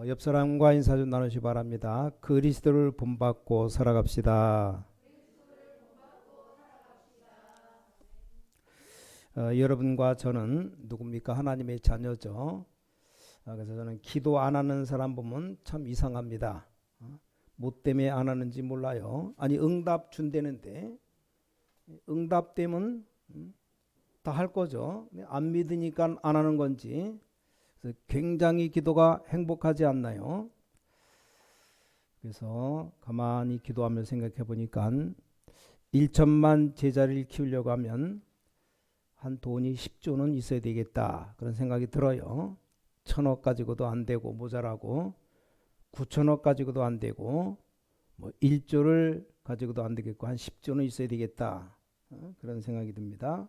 옆 사람과 인사 좀 나누시 바랍니다. 그리스도를 본받고 살아갑시다. 여러분과 저는 누굽니까? 하나님의 자녀죠. 그래서 저는 기도 안 하는 사람 보면 참 이상합니다. 뭐 때문에 안 하는지 몰라요. 아니 응답 준대는데 응답되면 다 할 거죠. 안 믿으니까 안 하는 건지. 그래서 굉장히 기도가 행복하지 않나요? 그래서 가만히 기도하며 생각해 보니까 1천만 제자를 키우려고 하면 한 돈이 10조는 있어야 되겠다 그런 생각이 들어요. 1,000억 가지고도 안 되고 모자라고 9천억 가지고도 안 되고 뭐 1조를 가지고도 안 되겠고 한 10조는 있어야 되겠다 그런 생각이 듭니다.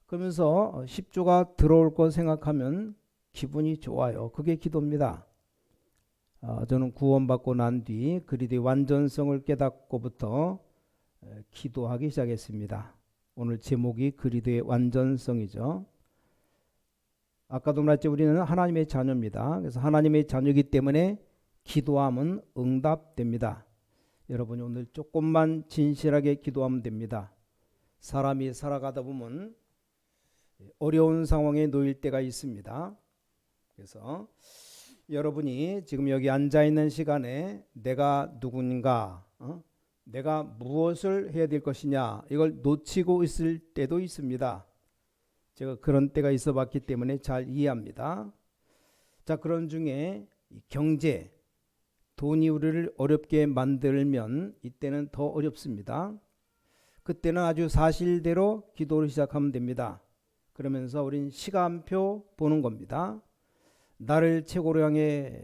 그러면서 10조가 들어올 거 생각하면 기분이 좋아요. 그게 기도입니다. 저는 구원받고 난 뒤 그리스도의 완전성을 깨닫고부터 기도하기 시작했습니다. 오늘 제목이 그리스도의 완전성이죠. 아까도 말했죠. 우리는 하나님의 자녀입니다. 그래서 하나님의 자녀이기 때문에 기도하면 응답됩니다. 여러분이 오늘 조금만 진실하게 기도하면 됩니다. 사람이 살아가다 보면 어려운 상황에 놓일 때가 있습니다. 그래서 여러분이 지금 여기 앉아있는 시간에 내가 누군가 내가 무엇을 해야 될 것이냐 이걸 놓치고 있을 때도 있습니다. 제가 그런 때가 있어 봤기 때문에 잘 이해합니다. 자, 그런 중에 경제, 돈이 우리를 어렵게 만들면 이때는 더 어렵습니다. 그때는 아주 사실대로 기도를 시작하면 됩니다. 그러면서 우린 시간표 보는 겁니다. 나를 최고로 향해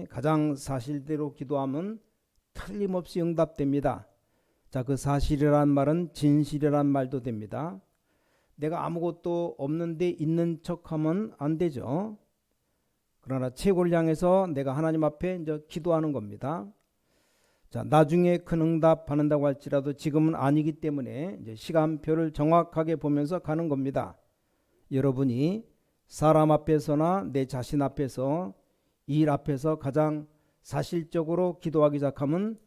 가장 사실대로 기도하면 틀림없이 응답됩니다. 자, 그 사실이란 말은 진실이란 말도 됩니다. 내가 아무것도 없는데 있는 척하면 안 되죠. 그러나 최고를 향해서 내가 하나님 앞에 이제 기도하는 겁니다. 자, 나중에 큰 응답 받는다고 할지라도 지금은 아니기 때문에 이제 시간표를 정확하게 보면서 가는 겁니다. 여러분이 사람 앞에서나 내 자신 앞에서 일 앞에서 가장 사실적으로 기도하기 시작하면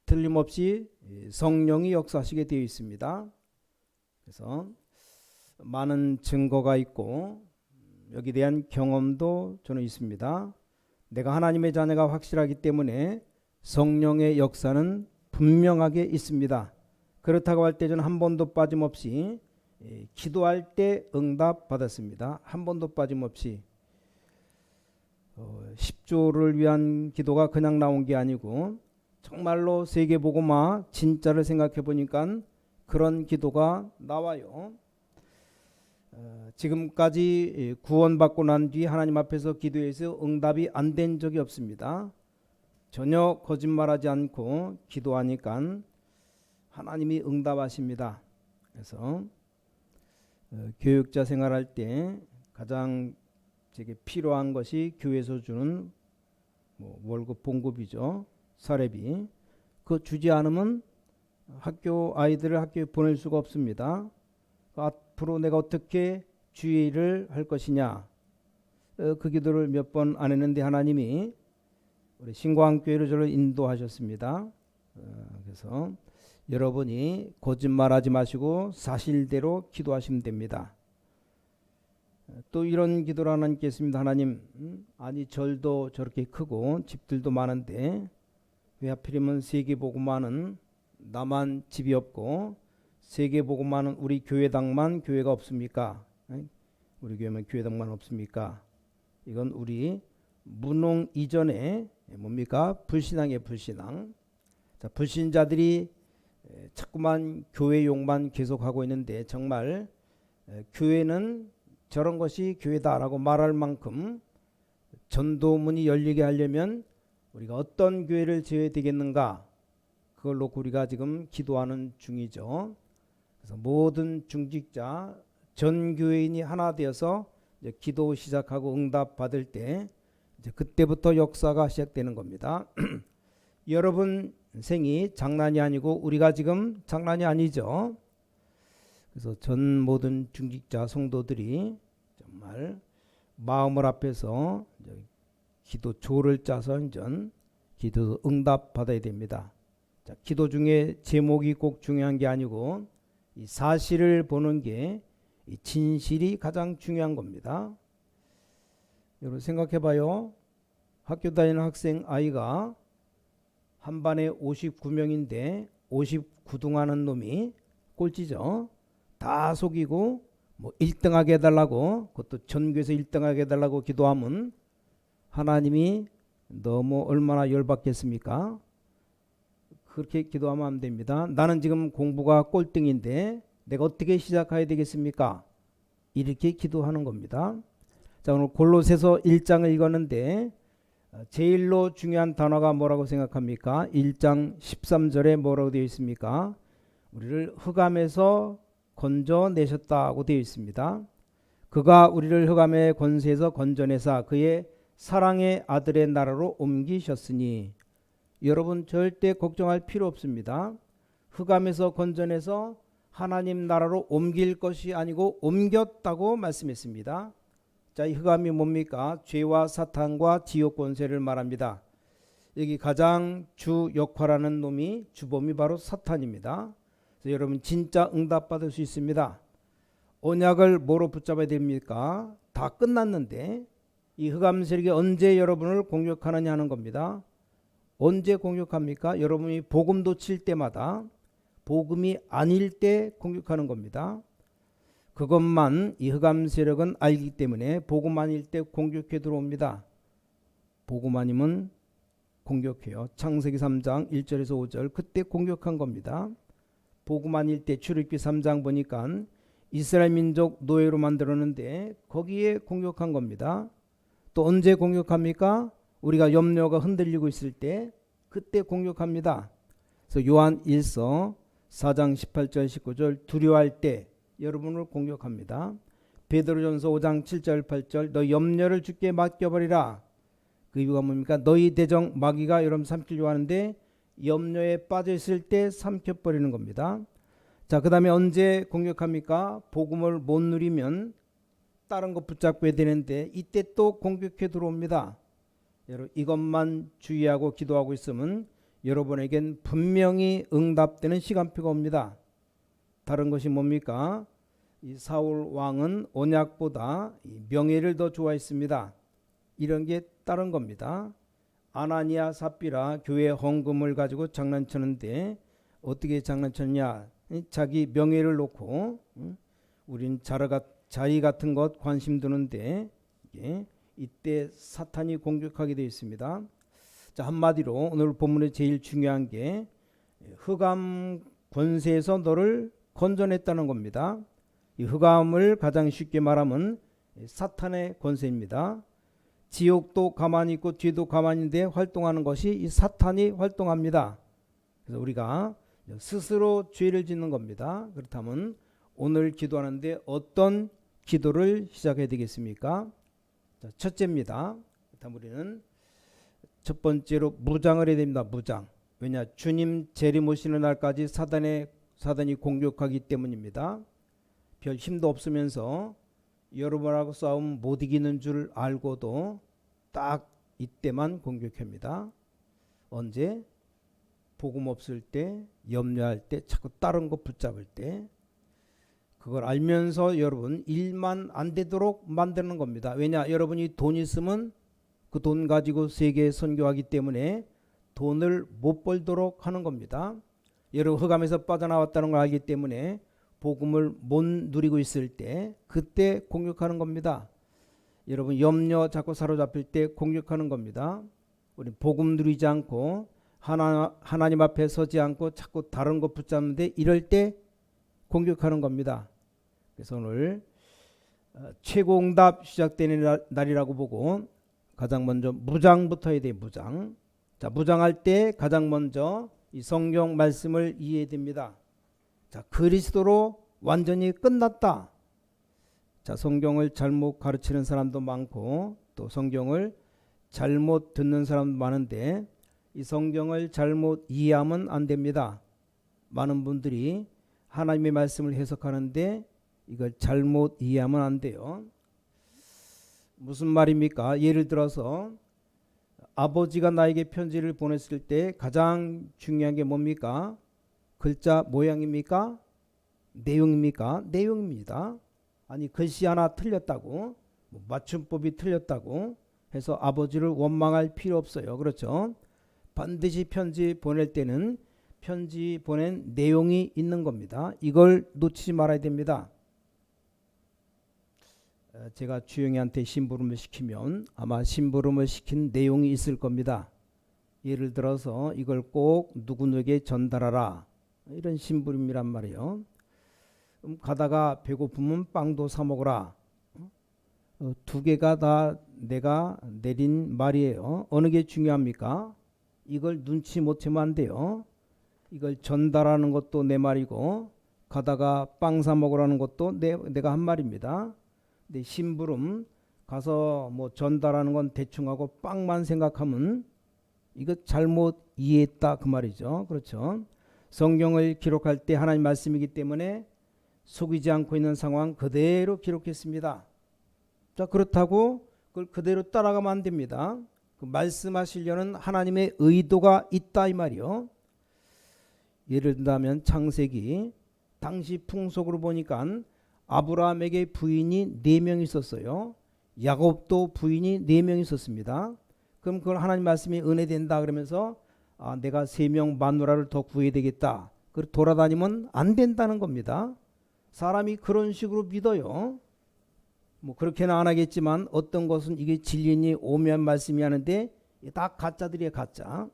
틀림없이 성령이 역사하시게 되어 있습니다. 그래서 많은 증거가 있고 여기에 대한 경험도 저는 있습니다. 내가 하나님의 자녀가 확실하기 때문에 성령의 역사는 분명하게 있습니다. 그렇다고 할 때 저는 한 번도 빠짐없이 기도할 때 응답 받았습니다. 한 번도 빠짐없이 10조를 위한 기도가 그냥 나온 게 아니고 정말로 세계복음화 진짜를 생각해 보니까 그런 기도가 나와요. 지금까지 구원받고 난 뒤 하나님 앞에서 기도해서 응답이 안 된 적이 없습니다. 전혀 거짓말하지 않고 기도하니까 하나님이 응답하십니다. 그래서 교육자 생활할 때 가장 제게 필요한 것이 교회에서 주는 월급 봉급이죠. 사례비. 그거 주지 않으면 학교 아이들을 학교에 보낼 수가 없습니다. 앞으로 내가 어떻게 주의를 할 것이냐. 그 기도를 몇 번 안 했는데 하나님이 우리 신광교회로 저를 인도하셨습니다. 그래서 여러분이 거짓말하지 마시고 사실대로 기도하시면 됩니다. 또 이런 기도를 하나님께 했습니다. 하나님, 아니 절도 저렇게 크고 집들도 많은데 왜 하필이면 세계복음화는 나만 집이 없고 세계복음화는 우리 교회당만 교회가 없습니까? 우리 교회만 교회당만 없습니까? 이건 우리 무농 이전에 뭡니까? 불신앙의 불신앙. 자, 불신자들이 자꾸만 교회용만 계속하고 있는데 정말 교회는 저런 것이 교회다라고 말할 만큼 전도문이 열리게 하려면 우리가 어떤 교회를 지어야 되겠는가? 그걸 놓고 우리가 지금 기도하는 중이죠. 그래서 모든 중직자 전 교회인이 하나 되어서 이제 기도 시작하고 응답 받을 때 이제 그때부터 역사가 시작되는 겁니다. 여러분 생이 장난이 아니고 우리가 지금 장난이 아니죠. 그래서 전 모든 중직자 성도들이 정말 마음을 앞에서 기도조를 짜서 이제 기도 응답 받아야 됩니다. 자, 기도 중에 제목이 꼭 중요한 게 아니고 이 사실을 보는 게 이 진실이 가장 중요한 겁니다. 여러분 생각해 봐요. 학교 다니는 학생 아이가 한 반에 59명인데 59등 하는 놈이 꼴찌죠. 다 속이고 뭐 1등하게 해달라고, 그것도 전교에서 1등하게 해달라고 기도하면 하나님이 너무 얼마나 열받겠습니까? 그렇게 기도하면 안 됩니다. 나는 지금 공부가 꼴등인데 내가 어떻게 시작해야 되겠습니까? 이렇게 기도하는 겁니다. 자, 오늘 골로새서 1장을 읽었는데 제일로 중요한 단어가 뭐라고 생각합니까? 1장 13절에 뭐라고 되어 있습니까? 우리를 흑암에서 건져내셨다고 되어 있습니다. 그가 우리를 흑암의 권세에서 건져내사 그의 사랑의 아들의 나라로 옮기셨으니, 여러분 절대 걱정할 필요 없습니다. 흑암에서 건져내서 하나님 나라로 옮길 것이 아니고 옮겼다고 말씀했습니다. 자, 이 흑암이 뭡니까? 죄와 사탄과 지옥 권세를 말합니다. 여기 가장 주 역할하는 놈이 주범이 바로 사탄입니다. 그래서 여러분 진짜 응답 받을 수 있습니다. 언약을 뭐로 붙잡아야 됩니까? 다 끝났는데 이 흑암 세력이 언제 여러분을 공격하느냐 하는 겁니다. 언제 공격합니까? 여러분이 복음도 칠 때마다, 복음이 아닐 때 공격하는 겁니다. 그것만 이 흑암 세력은 알기 때문에 복음 아닐 때 공격해 들어옵니다. 복음 아니면 공격해요. 창세기 3장 1절에서 5절 그때 공격한 겁니다. 복음 아닐 때 출애굽기 3장 보니까 이스라엘 민족 노예로 만들었는데 거기에 공격한 겁니다. 또 언제 공격합니까? 우리가 염려가 흔들리고 있을 때 그때 공격합니다. 그래서 요한 1서 4장 18절 19절 두려워할 때 여러분을 공격합니다. 베드로전서 5장 7절 8절 너 염려를 주께 맡겨버리라. 그 이유가 뭡니까? 너희 대적 마귀가 여러분 삼키려고 하는데 염려에 빠져 있을 때 삼켜버리는 겁니다. 자, 그 다음에 언제 공격합니까? 복음을 못 누리면 다른 거 붙잡고 해야 되는데 이때 또 공격해 들어옵니다. 여러분 이것만 주의하고 기도하고 있으면 여러분에겐 분명히 응답되는 시간표가 옵니다. 다른 것이 뭡니까? 이 사울 왕은 언약보다 이 명예를 더 좋아했습니다. 이런 게 다른 겁니다. 아나니아 삽비라 교회 헌금을 가지고 장난쳤는데 어떻게 장난쳤냐? 자기 명예를 놓고 우린 자리 같은 것 관심 두는데 이때 사탄이 공격하게 되어 있습니다. 자, 한마디로 오늘 본문의 제일 중요한 게 흑암 권세에서 너를 건져냈다는 겁니다. 이 흑암을 가장 쉽게 말하면 사탄의 권세입니다. 지옥도 가만히 있고 뒤도 가만히 있는데 활동하는 것이 이 사탄이 활동합니다. 그래서 우리가 스스로 죄를 짓는 겁니다. 그렇다면 오늘 기도하는데 어떤 기도를 시작해야 되겠습니까? 자, 첫째입니다. 그렇다면 우리는 첫 번째로 무장을 해야 됩니다. 무장. 왜냐? 주님 재림 오시는 날까지 사단이 공격하기 때문입니다. 별 힘도 없으면서 여러분하고 싸움 못 이기는 줄 알고도 딱 이때만 공격합니다. 언제? 복음 없을 때, 염려할 때, 자꾸 다른 거 붙잡을 때, 그걸 알면서 여러분 일만 안 되도록 만드는 겁니다. 왜냐? 여러분이 돈 있으면 그 돈 가지고 세계에 선교하기 때문에 돈을 못 벌도록 하는 겁니다. 여러분 흑암에서 빠져나왔다는 걸 알기 때문에 복음을 못 누리고 있을 때 그때 공격하는 겁니다. 여러분 염려 자꾸 사로잡힐 때 공격하는 겁니다. 우리 복음 누리지 않고 하나님 앞에 서지 않고 자꾸 다른 거 붙잡는데 이럴 때 공격하는 겁니다. 그래서 오늘 최고응답 시작되는 날이라고 보고 가장 먼저 무장부터 해야 돼요. 무장. 자, 무장할 때 가장 먼저 이 성경 말씀을 이해해야 됩니다. 자, 그리스도로 완전히 끝났다. 자, 성경을 잘못 가르치는 사람도 많고 또 성경을 잘못 듣는 사람도 많은데 이 성경을 잘못 이해하면 안 됩니다. 많은 분들이 하나님의 말씀을 해석하는데 이걸 잘못 이해하면 안 돼요. 무슨 말입니까? 예를 들어서 아버지가 나에게 편지를 보냈을 때 가장 중요한 게 뭡니까? 글자 모양입니까? 내용입니까? 내용입니다. 아니 글씨 하나 틀렸다고 맞춤법이 틀렸다고 해서 아버지를 원망할 필요 없어요. 그렇죠? 반드시 편지 보낼 때는 편지 보낸 내용이 있는 겁니다. 이걸 놓치지 말아야 됩니다. 제가 주영이한테 심부름을 시키면 아마 심부름을 시킨 내용이 있을 겁니다. 예를 들어서 이걸 꼭 누구에게 전달하라 이런 심부름이란 말이에요. 가다가 배고프면 빵도 사 먹어라. 두 개가 다 내가 내린 말이에요. 어느 게 중요합니까? 이걸 눈치 못 채면 안 돼요. 이걸 전달하는 것도 내 말이고 가다가 빵 사 먹으라는 것도 내가 한 말입니다. 근데 심부름 가서 뭐 전달하는 건 대충 하고 빵만 생각하면 이거 잘못 이해했다 그 말이죠. 그렇죠? 성경을 기록할 때 하나님 말씀이기 때문에 속이지 않고 있는 상황 그대로 기록했습니다. 자, 그렇다고 그걸 그대로 따라가면 안 됩니다. 그 말씀하시려는 하나님의 의도가 있다 이 말이요. 예를 들면 창세기 당시 풍속으로 보니까 아브라함에게 부인이 4명 있었어요. 야곱도 부인이 4명 있었습니다. 그럼 그걸 하나님 말씀이 은혜된다 그러면서 내가 3명 마누라를 더 구해야 되겠다. 그리고 돌아다니면 안 된다는 겁니다. 사람이 그런 식으로 믿어요. 뭐 그렇게는 안 하겠지만 어떤 것은 이게 진리니 오묘한 말씀이 하는데 다 가짜들이에요. 가짜.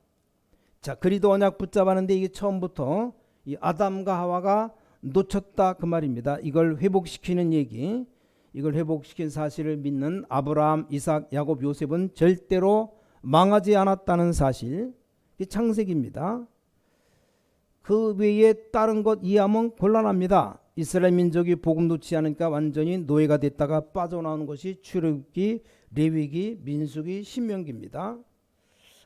자, 그리도 언약 붙잡았는데 이게 처음부터 이 아담과 하와가 놓쳤다 그 말입니다. 이걸 회복시키는 얘기, 이걸 회복시킨 사실을 믿는 아브라함, 이삭, 야곱, 요셉은 절대로 망하지 않았다는 사실, 이게 창세기입니다. 그 외에 다른 것 이해하면 곤란합니다. 이스라엘 민족이 복음 놓지 않으니까 완전히 노예가 됐다가 빠져나오는 것이 출애굽기, 레위기, 민수기, 신명기입니다.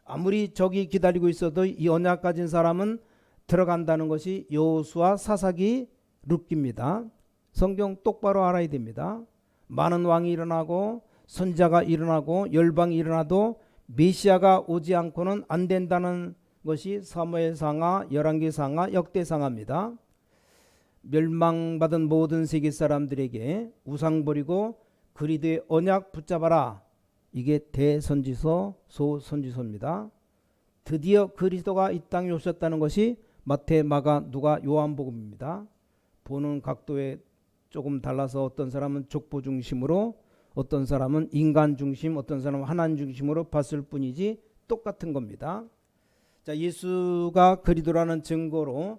아무리 적이 기다리고 있어도 이 언약 가진 사람은 들어간다는 것이 여호수아, 사사기, 룻기입니다. 성경 똑바로 알아야 됩니다. 많은 왕이 일어나고 선지자가 일어나고 열방이 일어나도 메시아가 오지 않고는 안 된다는 것이 사무엘상하, 열왕기상하, 역대상하입니다. 멸망받은 모든 세계 사람들에게 우상 버리고 그리스도의 언약 붙잡아라. 이게 대선지서, 소선지서입니다. 드디어 그리스도가 이 땅에 오셨다는 것이 마태, 마가, 누가, 요한복음입니다. 보는 각도에 조금 달라서 어떤 사람은 족보 중심으로, 어떤 사람은 인간 중심, 어떤 사람은 하나님 중심으로 봤을 뿐이지 똑같은 겁니다. 자, 예수가 그리스도라는 증거로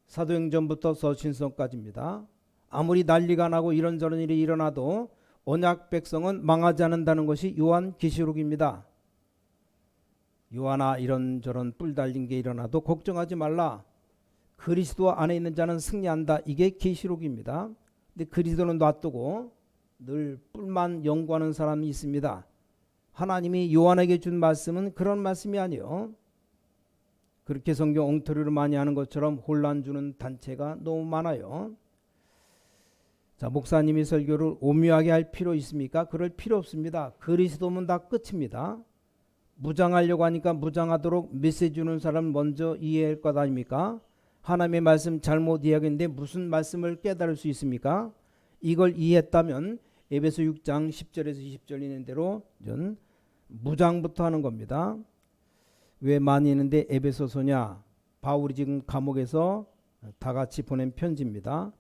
사도행전부터 서신서까지입니다. 아무리 난리가 나고 이런저런 일이 일어나도 언약 백성은 망하지 않는다는 것이 요한계시록입니다. 요한아, 이런저런 뿔 달린 게 일어나도 걱정하지 말라. 그리스도 안에 있는 자는 승리한다. 이게 계시록입니다. 근데 그리스도는 놔두고 늘 뿔만 연구하는 사람이 있습니다. 하나님이 요한에게 준 말씀은 그런 말씀이 아니에요. 그렇게 성경 엉터리로 많이 하는 것처럼 혼란 주는 단체가 너무 많아요. 자, 목사님이 설교를 오묘하게 할 필요 있습니까? 그럴 필요 없습니다. 그리스도면 다 끝입니다. 무장하려고 하니까 무장하도록 메시지 주는 사람 먼저 이해할 것 아닙니까? 하나님의 말씀 잘못 이해하겠는데 무슨 말씀을 깨달을 수 있습니까? 이걸 이해했다면 에베소 6장 10절에서 20절 있는 대로 전 무장부터 하는 겁니다. 왜 많이 있는데 에베소서냐? 바울이 지금 감옥에서 다 같이 보낸 편지입니다.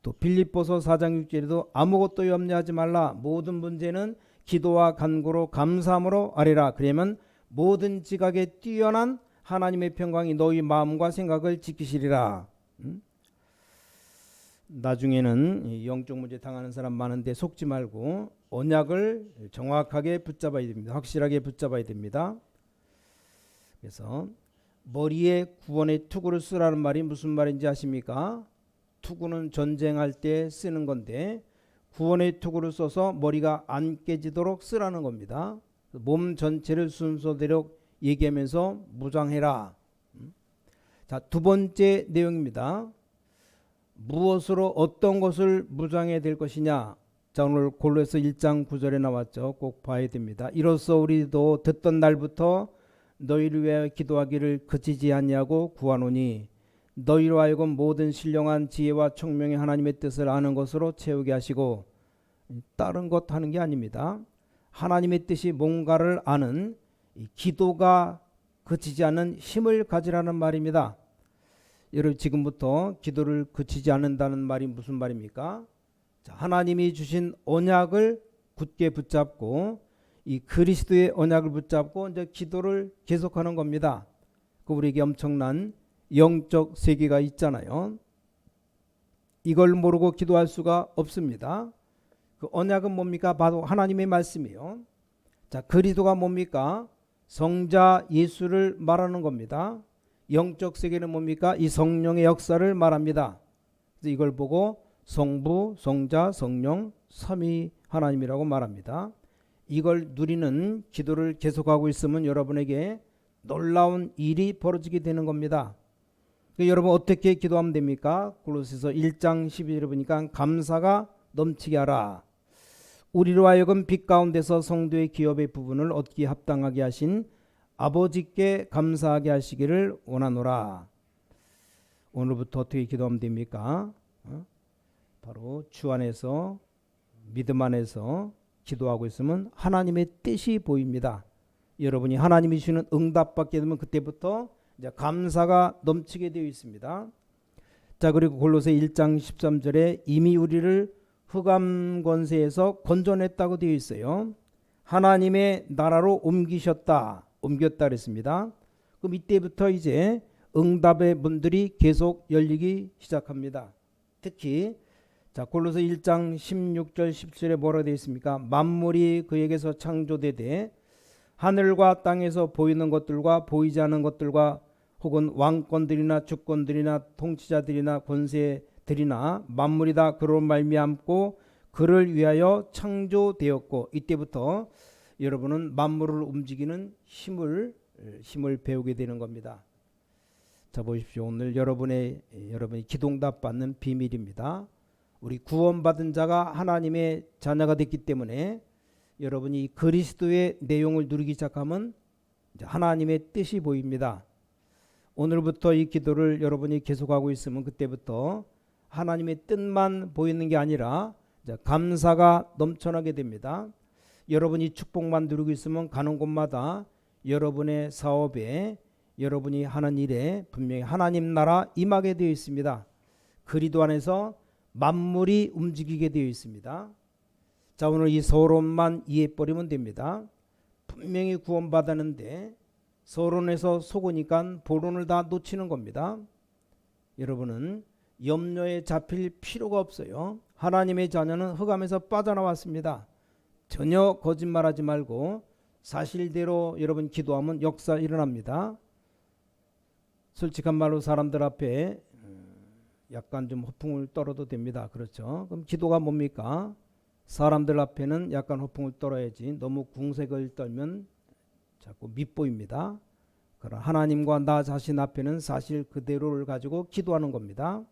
또 빌립보서 4장 6절에도 아무것도 염려하지 말라. 모든 문제는 기도와 간구로 감사함으로 아뢰라. 그러면 모든 지각에 뛰어난 하나님의 평강이 너희 마음과 생각을 지키시리라. 나중에는 영적 문제 당하는 사람 많은데 속지 말고 언약을 정확하게 붙잡아야 됩니다. 확실하게 붙잡아야 됩니다. 그래서 머리에 구원의 투구를 쓰라는 말이 무슨 말인지 아십니까? 투구는 전쟁할 때 쓰는 건데 구원의 투구를 써서 머리가 안 깨지도록 쓰라는 겁니다. 몸 전체를 순서대로 얘기하면서 무장해라. 자, 두 번째 내용입니다. 무엇으로 어떤 것을 무장해야 될 것이냐? 자, 오늘 골로새 1장 9절에 나왔죠. 꼭 봐야 됩니다. 이로써 우리도 듣던 날부터 너희를 위하여 기도하기를 그치지 아니하고 구하노니 너희로 하여금 모든 신령한 지혜와 총명의 하나님의 뜻을 아는 것으로 채우게 하시고, 다른 것 하는 게 아닙니다. 하나님의 뜻이 뭔가를 아는 이 기도가 그치지 않는 힘을 가지라는 말입니다. 여러분, 지금부터 기도를 그치지 않는다는 말이 무슨 말입니까? 자, 하나님이 주신 언약을 굳게 붙잡고 이 그리스도의 언약을 붙잡고 이제 기도를 계속하는 겁니다. 우리에게 엄청난 영적 세계가 있잖아요. 이걸 모르고 기도할 수가 없습니다. 그 언약은 뭡니까? 바로 하나님의 말씀이요. 자, 그리스도가 뭡니까? 성자 예수를 말하는 겁니다. 영적 세계는 뭡니까? 이 성령의 역사를 말합니다. 그래서 이걸 보고 성부, 성자, 성령, 삼위 하나님이라고 말합니다. 이걸 누리는 기도를 계속하고 있으면 여러분에게 놀라운 일이 벌어지게 되는 겁니다. 여러분, 어떻게 기도하면 됩니까? 골로새서 1장 12절에 보니까 감사가 넘치게 하라. 우리로 하여금 빛 가운데서 성도의 기업의 부분을 얻기 합당하게 하신 아버지께 감사하게 하시기를 원하노라. 오늘부터 어떻게 기도하면 됩니까? 바로 주 안에서, 믿음 안에서 기도하고 있으면 하나님의 뜻이 보입니다. 여러분이 하나님이 주시는 응답받게 되면 그때부터 이제 감사가 넘치게 되어 있습니다. 자, 그리고 골로새 1장 13절에 이미 우리를 흑암 권세에서 건져냈다고 되어 있어요. 하나님의 나라로 옮겼다 그랬습니다. 그럼 이때부터 이제 응답의 문들이 계속 열리기 시작합니다. 특히 자, 골로새 1장 16절 17절에 뭐라고 되어 있습니까? 만물이 그에게서 창조되되 하늘과 땅에서 보이는 것들과 보이지 않는 것들과 혹은 왕권들이나 주권들이나 통치자들이나 권세들이나 만물이 다 그로 말미암고 그를 위하여 창조되었고, 이때부터 여러분은 만물을 움직이는 힘을 배우게 되는 겁니다. 자, 보십시오. 오늘 여러분이 기도응답 받는 비밀입니다. 우리 구원받은 자가 하나님의 자녀가 됐기 때문에 여러분이 그리스도의 내용을 누리기 시작하면 이제 하나님의 뜻이 보입니다. 오늘부터 이 기도를 여러분이 계속하고 있으면 그때부터 하나님의 뜻만 보이는 게 아니라 이제 감사가 넘쳐나게 됩니다. 여러분이 축복만 누리고 있으면 가는 곳마다 여러분의 사업에, 여러분이 하는 일에 분명히 하나님 나라 임하게 되어 있습니다. 그리스도 안에서 만물이 움직이게 되어 있습니다. 자, 오늘 이 서론만 이해해버리면 됩니다. 분명히 구원받았는데 서론에서 속으니까 본론을 다 놓치는 겁니다. 여러분은 염려에 잡힐 필요가 없어요. 하나님의 자녀는 흑암에서 빠져나왔습니다. 전혀 거짓말하지 말고 사실대로 여러분 기도하면 역사 일어납니다. 솔직한 말로 사람들 앞에 약간 좀 허풍을 떨어도 됩니다. 그렇죠? 그럼 기도가 뭡니까? 사람들 앞에는 약간 허풍을 떨어야지 너무 궁색을 떨면 자꾸 밉보입니다. 그러나 하나님과 나 자신 앞에는 사실 그대로를 가지고 기도하는 겁니다.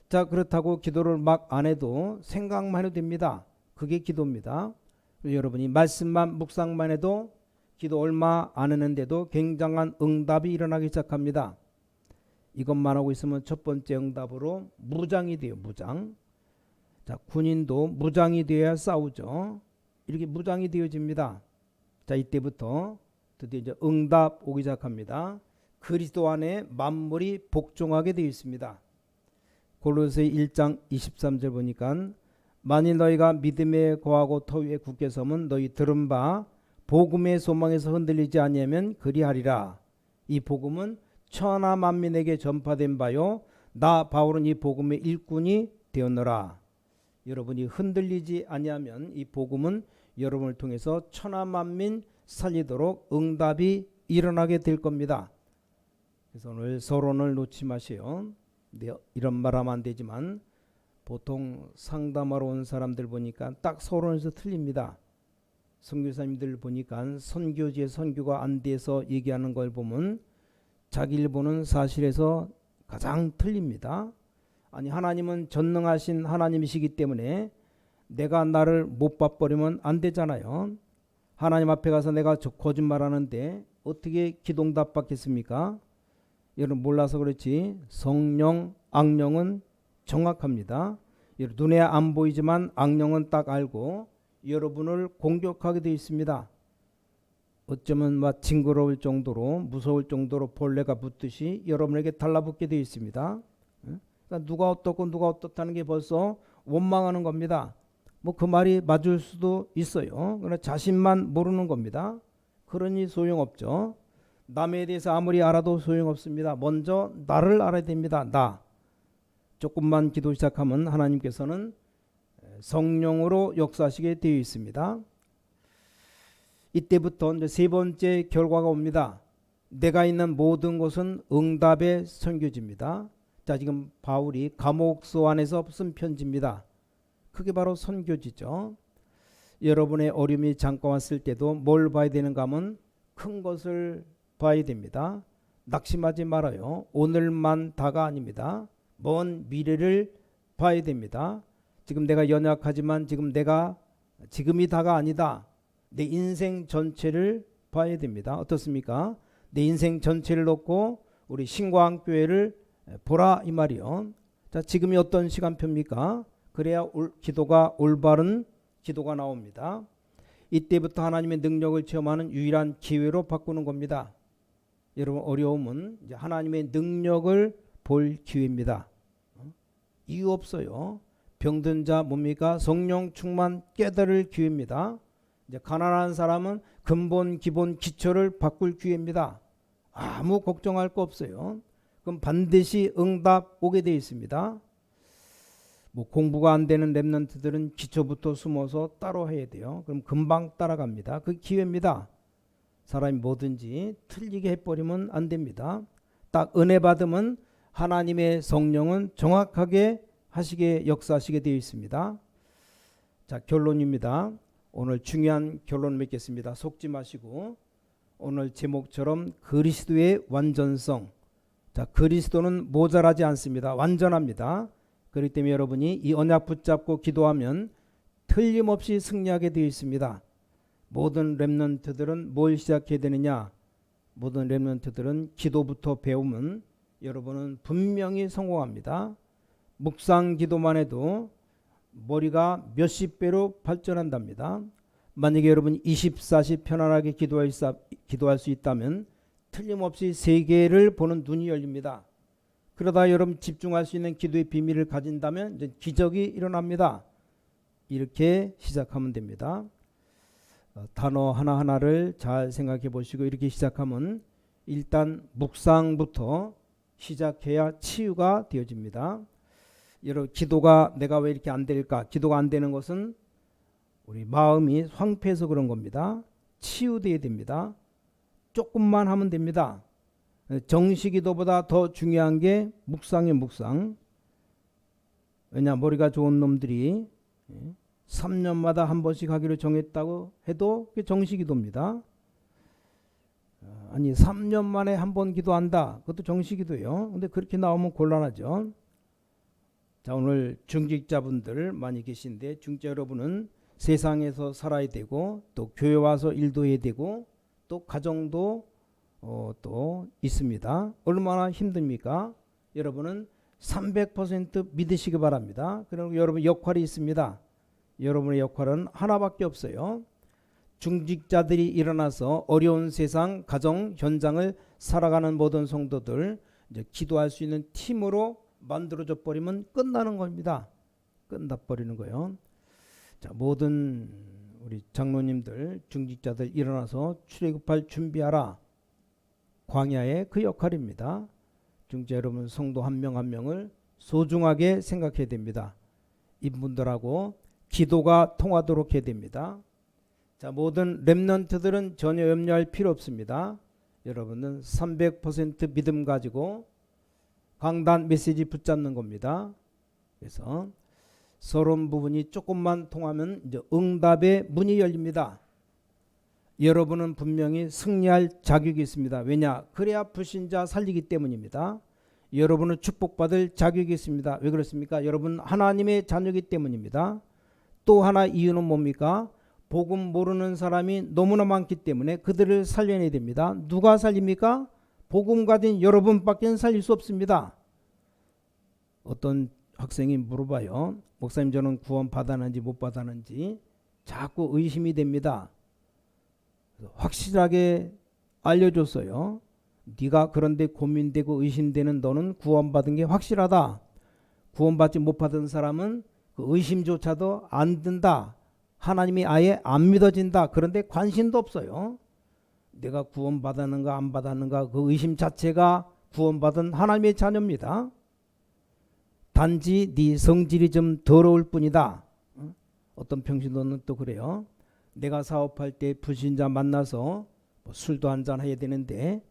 자, 그렇다고 기도를 막 안 해도 생각만 해도 됩니다. 그게 기도입니다. 여러분이 말씀만 묵상만 해도 기도 얼마 안 했는데도 굉장한 응답이 일어나기 시작합니다. 이것만 하고 있으면 첫 번째 응답으로 무장이 돼요. 무장. 자, 군인도 무장이 되어야 싸우죠. 이렇게 무장이 되어집니다. 자, 이때부터 드디어 이제 응답 오기 시작합니다. 그리스도 안에 만물이 복종하게 되어 있습니다. 골로새 1장 23절 보니까 만일 너희가 믿음에 거하고 터 위에 굳게 서면 너희 들은 바 복음의 소망에서 흔들리지 아니하면 그리하리라. 이 복음은 천하 만민에게 전파된 바요 나 바울은 이 복음의 일꾼이 되었노라. 여러분이 흔들리지 아니하면 이 복음은 여러분을 통해서 천하 만민 살리도록 응답이 일어나게 될 겁니다. 그래서 오늘 서론을 놓지 마세요. 이런 말하면 안 되지만 보통 상담하러 온 사람들 보니까 딱 서론에서 틀립니다. 선교사님들 보니까 선교지의 선교가 안 돼서 얘기하는 걸 보면 자기를 보는 사실에서 가장 틀립니다. 아니, 하나님은 전능하신 하나님이시기 때문에 내가 나를 못 봐버리면 안 되잖아요. 하나님 앞에 가서 내가 거짓말하는데 어떻게 기도응답 받겠습니까? 여러분 몰라서 그렇지 성령, 악령은 정확합니다. 눈에 안 보이지만 악령은 딱 알고 여러분을 공격하게 되어 있습니다. 어쩌면 막 징그러울 정도로 무서울 정도로 벌레가 붙듯이 여러분에게 달라붙게 되어 있습니다. 그러니까 누가 어떻고 누가 어떻다는 게 벌써 원망하는 겁니다. 뭐 그 말이 맞을 수도 있어요. 그러나 자신만 모르는 겁니다. 그러니 소용없죠. 남에 대해서 아무리 알아도 소용없습니다. 먼저 나를 알아야 됩니다. 나. 조금만 기도 시작하면 하나님께서는 성령으로 역사하시게 되어 있습니다. 이때부터 이제 세 번째 결과가 옵니다. 내가 있는 모든 곳은 응답의 선교지입니다. 자, 지금 바울이 감옥소 안에서 쓴 편지입니다. 그게 바로 선교지죠. 여러분의 어려움이 잠깐 왔을 때도 뭘 봐야 되는가 하면 큰 것을 봐야 됩니다. 낙심하지 말아요. 오늘만 다가 아닙니다. 먼 미래를 봐야 됩니다. 지금 내가 연약하지만 지금이 다가 아니다. 내 인생 전체를 봐야 됩니다. 어떻습니까? 내 인생 전체를 놓고 우리 신광교회를 보라 이 말이요. 자, 지금이 어떤 시간표입니까? 그래야 기도가 올바른 기도가 나옵니다. 이때부터 하나님의 능력을 체험하는 유일한 기회로 바꾸는 겁니다. 여러분 어려움은 이제 하나님의 능력을 볼 기회입니다. 이유 없어요. 병든 자 뭡니까? 성령 충만 깨달을 기회입니다. 이제 가난한 사람은 근본 기본 기초를 바꿀 기회입니다. 아무 걱정할 거 없어요. 그럼 반드시 응답 오게 되어 있습니다. 뭐 공부가 안 되는 랩런트들은 기초부터 숨어서 따로 해야 돼요. 그럼 금방 따라갑니다. 그 기회입니다. 사람이 뭐든지 틀리게 해버리면 안 됩니다. 딱 은혜 받으면 하나님의 성령은 정확하게 하시게 역사하시게 되어 있습니다. 자, 결론입니다. 오늘 중요한 결론 맺겠습니다. 속지 마시고 오늘 제목처럼 그리스도의 완전성. 자, 그리스도는 모자라지 않습니다. 완전합니다. 그렇기 때문에 여러분이 이 언약 붙잡고 기도하면 틀림없이 승리하게 되어 있습니다. 모든 렘넌트들은 뭘 시작해야 되느냐? 모든 렘넌트들은 기도부터 배우면 여러분은 분명히 성공합니다. 묵상 기도만 해도 머리가 몇십 배로 발전한답니다. 만약에 여러분이 24시 편안하게 기도할 수 있다면 틀림없이 세계를 보는 눈이 열립니다. 그러다 여러분 집중할 수 있는 기도의 비밀을 가진다면 이제 기적이 일어납니다. 이렇게 시작하면 됩니다. 단어 하나하나를 잘 생각해 보시고 이렇게 시작하면 일단 묵상부터 시작해야 치유가 되어집니다. 여러분 기도가 내가 왜 이렇게 안 될까? 기도가 안 되는 것은 우리 마음이 황폐해서 그런 겁니다. 치유되어야 됩니다. 조금만 하면 됩니다. 정시기도보다 더 중요한 게 묵상이에요. 묵상. 왜냐 머리가 좋은 놈들이 3년마다 한 번씩 하기로 정했다고 해도 그게 정시기도입니다. 아니 3년 만에 한 번 기도한다. 그것도 정시기도예요. 근데 그렇게 나오면 곤란하죠. 자, 오늘 중직자분들 많이 계신데 중직자 여러분은 세상에서 살아야 되고 또 교회 와서 일도 해야 되고 또 가정도 또 있습니다. 얼마나 힘듭니까? 여러분은 300% 믿으시기 바랍니다. 그리고 여러분 역할이 있습니다. 여러분의 역할은 하나밖에 없어요. 중직자들이 일어나서 어려운 세상 가정 현장을 살아가는 모든 성도들 이제 기도할 수 있는 팀으로 만들어져 버리면 끝나는 겁니다. 끝나버리는 거예요. 자, 모든 우리 장로님들 중직자들 일어나서 출애굽할 준비하라. 광야의 그 역할입니다. 중직자 여러분 성도 한 명 한 명을 소중하게 생각해야 됩니다. 이분들하고 기도가 통하도록 해야 됩니다. 자, 모든 렘넌트들은 전혀 염려할 필요 없습니다. 여러분은 300% 믿음 가지고 강단 메시지 붙잡는 겁니다. 그래서 서론 부분이 조금만 통하면 이제 응답의 문이 열립니다. 여러분은 분명히 승리할 자격이 있습니다. 왜냐? 그래야 불신자 살리기 때문입니다. 여러분은 축복받을 자격이 있습니다. 왜 그렇습니까? 여러분 하나님의 자녀이기 때문입니다. 또 하나 이유는 뭡니까? 복음 모르는 사람이 너무나 많기 때문에 그들을 살려내야 됩니다. 누가 살립니까? 복음 가진 여러분밖에 살릴 수 없습니다. 어떤 학생이 물어봐요. 목사님, 저는 구원 받았는지 못 받았는지 자꾸 의심이 됩니다. 확실하게 알려줬어요. 네가 그런데 고민되고 의심되는 너는 구원받은 게 확실하다. 구원받지 못 받은 사람은 그 의심조차도 안 든다. 하나님이 아예 안 믿어진다. 그런데 관심도 없어요. 내가 구원받았는가 안 받았는가 그 의심 자체가 구원받은 하나님의 자녀입니다. 단지 네 성질이 좀 더러울 뿐이다. 어떤 평신도는 또 그래요. 내가 사업할 때 불신자 만나서 술도 한잔 해야 되는데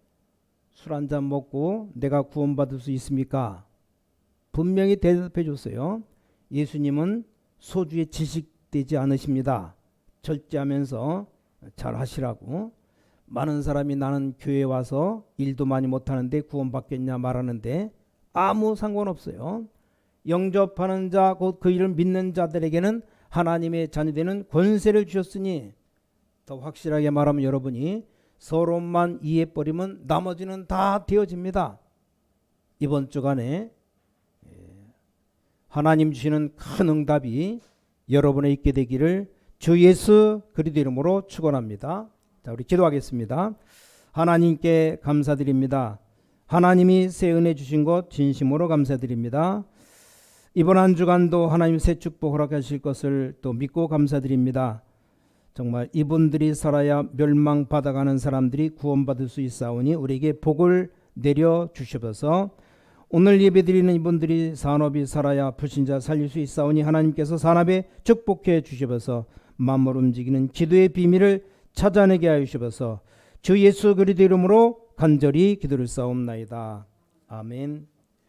술 한잔 먹고 내가 구원받을 수 있습니까? 분명히 대답해 줬어요. 예수님은 소주에 지식되지 않으십니다. 절제하면서 잘 하시라고. 많은 사람이 나는 교회에 와서 일도 많이 못하는데 구원받겠냐 말하는데 아무 상관없어요. 영접하는 자 곧 그 일을 믿는 자들에게는 하나님의 자녀되는 권세를 주셨으니, 더 확실하게 말하면 여러분이 서론만 이해해버리면 나머지는 다 되어집니다. 이번 주간에 하나님 주시는 큰 응답이 여러분에 있게 되기를 주 예수 그리스도 이름으로 축원합니다. 자, 우리 기도하겠습니다. 하나님께 감사드립니다. 하나님이 새 은혜 주신 것 진심으로 감사드립니다. 이번 한 주간도 하나님 새 축복 허락하실 것을 또 믿고 감사드립니다. 정말 이분들이 살아야 멸망받아가는 사람들이 구원받을 수 있사오니 우리에게 복을 내려 주시옵소서. 오늘 예배드리는 이분들이 산업이 살아야 불신자 살릴 수 있사오니 하나님께서 산업에 축복해 주시옵소서. 만물 움직이는 기도의 비밀을 찾아내게 하여 주시옵소서. 주 예수 그리스도 이름으로 간절히 기도를 싸움나이다. 아멘.